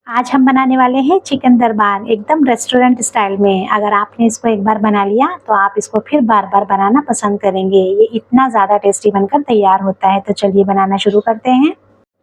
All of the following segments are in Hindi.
आज हम बनाने वाले हैं चिकन दरबार एकदम रेस्टोरेंट स्टाइल में। अगर आपने इसको एक बार बना लिया तो आप इसको फिर बार बार बनाना पसंद करेंगे। ये इतना ज़्यादा टेस्टी बनकर तैयार होता है। तो चलिए बनाना शुरू करते हैं।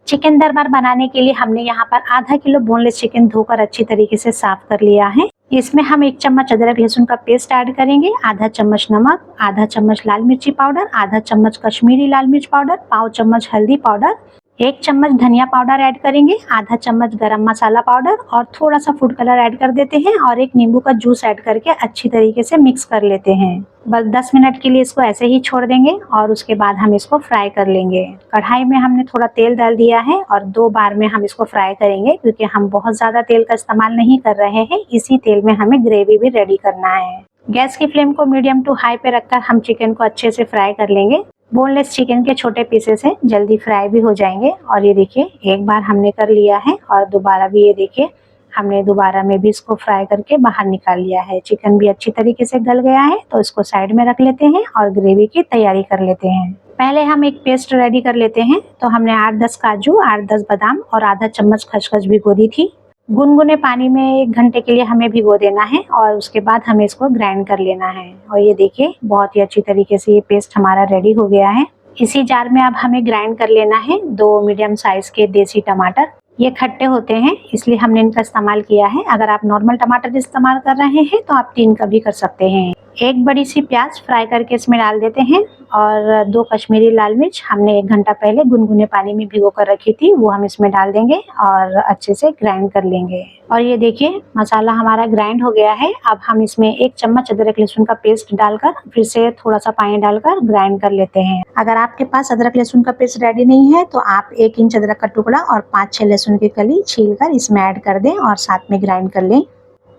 चिकन दरबार बनाने के लिए हमने यहाँ पर आधा किलो बोनलेस चिकन धोकर अच्छी तरीके से साफ कर लिया है। इसमें हम 1 चम्मच अदरक लहसुन का पेस्ट ऐड करेंगे, आधा चम्मच नमक, आधा चम्मच लाल मिर्ची पाउडर, आधा चम्मच कश्मीरी लाल मिर्च पाउडर, पाव चम्मच हल्दी पाउडर, 1 चम्मच धनिया पाउडर ऐड करेंगे, आधा चम्मच गरम मसाला पाउडर और थोड़ा सा फूड कलर ऐड कर देते हैं और 1 नींबू का जूस ऐड करके अच्छी तरीके से मिक्स कर लेते हैं। बस 10 मिनट के लिए इसको ऐसे ही छोड़ देंगे और उसके बाद हम इसको फ्राई कर लेंगे। कढ़ाई में हमने थोड़ा तेल डाल दिया है और 2 बार में हम इसको फ्राई करेंगे क्योंकि हम बहुत ज़्यादा तेल का इस्तेमाल नहीं कर रहे हैं। इसी तेल में हमें ग्रेवी भी रेडी करना है। गैस की फ्लेम को मीडियम टू हाई पे रखकर हम चिकन को अच्छे से फ्राई कर लेंगे। बोनलेस चिकन के छोटे पीसेस हैं, जल्दी फ्राई भी हो जाएंगे। और ये देखिए एक बार हमने कर लिया है और दोबारा भी ये देखिए हमने दोबारा में भी इसको फ्राई करके बाहर निकाल लिया है। चिकन भी अच्छी तरीके से गल गया है तो इसको साइड में रख लेते हैं और ग्रेवी की तैयारी कर लेते हैं। पहले हम एक पेस्ट रेडी कर लेते हैं। तो हमने 8-10 काजू, 8-10 बादाम और आधा चम्मच खसखस भिगो दी थी। गुनगुने पानी में 1 घंटे के लिए हमें भिगो देना है और उसके बाद हमें इसको ग्राइंड कर लेना है। और ये देखिए बहुत ही अच्छी तरीके से ये पेस्ट हमारा रेडी हो गया है। इसी जार में अब हमें ग्राइंड कर लेना है 2 मीडियम साइज के देसी टमाटर। ये खट्टे होते हैं इसलिए हमने इनका इस्तेमाल किया है। अगर आप नॉर्मल टमाटर इस्तेमाल कर रहे हैं तो आप 3 का भी कर सकते हैं। 1 बड़ी सी प्याज फ्राई करके इसमें डाल देते हैं और 2 कश्मीरी लाल मिर्च हमने 1 घंटा पहले गुनगुने पानी में भिगो कर रखी थी, वो हम इसमें डाल देंगे और अच्छे से ग्राइंड कर लेंगे। और ये देखिए मसाला हमारा ग्राइंड हो गया है। अब हम इसमें 1 चम्मच अदरक लहसुन का पेस्ट डालकर फिर से थोड़ा सा पानी डालकर ग्राइंड कर लेते हैं। अगर आपके पास अदरक लहसुन का पेस्ट रेडी नहीं है तो आप 1 इंच अदरक का टुकड़ा और 5-6 लहसुन की कली छीलकर इसमें ऐड कर दें और साथ में ग्राइंड कर लें।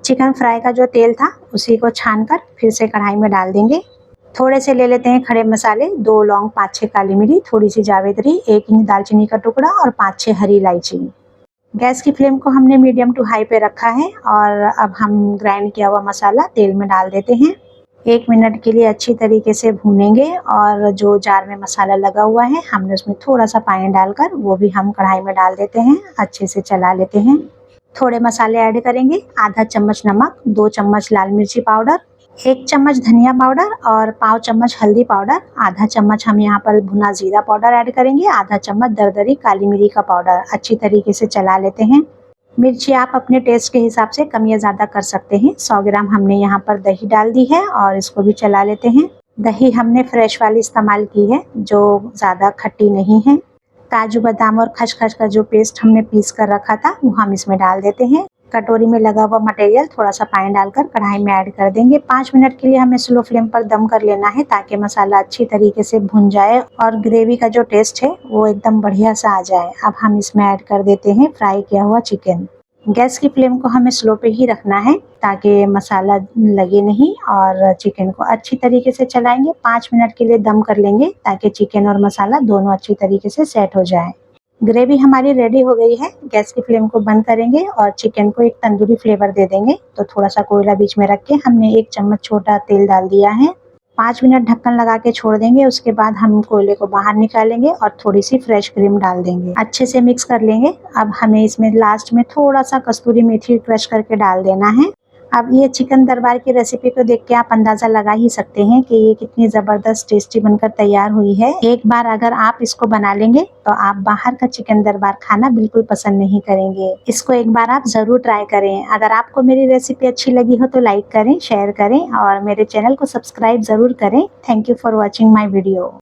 चिकन फ्राई का जो तेल था उसी को छानकर फिर से कढ़ाई में डाल देंगे। थोड़े से ले लेते हैं खड़े मसाले, 2 लौंग, 5-6 काली मिरी, थोड़ी सी जावित्री, 1 इंच दालचीनी का टुकड़ा और 5-6 हरी इलायची। गैस की फ्लेम को हमने मीडियम टू हाई पे रखा है और अब हम ग्राइंड किया हुआ मसाला तेल में डाल देते हैं। 1 मिनट के लिए अच्छी तरीके से भूनेंगे और जो जार में मसाला लगा हुआ है हमने उसमें थोड़ा सा पानी डालकर वो भी हम कढ़ाई में डाल देते हैं, अच्छे से चला लेते हैं। थोड़े मसाले ऐड करेंगे, आधा चम्मच नमक, 2 चम्मच लाल मिर्ची पाउडर, 1 चम्मच धनिया पाउडर और पाव चम्मच हल्दी पाउडर, आधा चम्मच हम यहाँ पर भुना जीरा पाउडर ऐड करेंगे, आधा चम्मच दरदरी काली मिरी का पाउडर। अच्छी तरीके से चला लेते हैं। मिर्ची आप अपने टेस्ट के हिसाब से कम या ज़्यादा कर सकते हैं। 100 ग्राम हमने यहाँ पर दही डाल दी है और इसको भी चला लेते हैं। दही हमने फ्रेश वाली इस्तेमाल की है जो ज़्यादा खट्टी नहीं है। काजू बादाम और खसखस का जो पेस्ट हमने पीस कर रखा था वो हम इसमें डाल देते हैं। कटोरी में लगा हुआ मटेरियल थोड़ा सा पानी डालकर कढ़ाई में ऐड कर देंगे। 5 मिनट के लिए हमें स्लो फ्लेम पर दम कर लेना है ताकि मसाला अच्छी तरीके से भुन जाए और ग्रेवी का जो टेस्ट है वो एकदम बढ़िया सा आ जाए। अब हम इसमें ऐड कर देते हैं फ्राई किया हुआ चिकन। गैस की फ्लेम को हमें स्लो पे ही रखना है ताकि मसाला लगे नहीं और चिकन को अच्छी तरीके से चलाएंगे। 5 मिनट के लिए दम कर लेंगे ताकि चिकन और मसाला दोनों अच्छी तरीके से सेट हो जाए। ग्रेवी हमारी रेडी हो गई है। गैस की फ्लेम को बंद करेंगे और चिकन को एक तंदूरी फ्लेवर दे देंगे। तो थोड़ा सा कोयला बीच में रख के हमने 1 चम्मच छोटा तेल डाल दिया है। 5 मिनट ढक्कन लगा के छोड़ देंगे। उसके बाद हम कोयले को बाहर निकालेंगे और थोड़ी सी फ्रेश क्रीम डाल देंगे, अच्छे से मिक्स कर लेंगे। अब हमें इसमें लास्ट में थोड़ा सा कस्तूरी मेथी क्रश करके डाल देना है। अब ये चिकन दरबार की रेसिपी को देख के आप अंदाजा लगा ही सकते हैं कि ये कितनी ज़बरदस्त टेस्टी बनकर तैयार हुई है। एक बार अगर आप इसको बना लेंगे तो आप बाहर का चिकन दरबार खाना बिल्कुल पसंद नहीं करेंगे। इसको एक बार आप ज़रूर ट्राई करें। अगर आपको मेरी रेसिपी अच्छी लगी हो तो लाइक करें, शेयर करें और मेरे चैनल को सब्सक्राइब ज़रूर करें। Thank you for watching my video.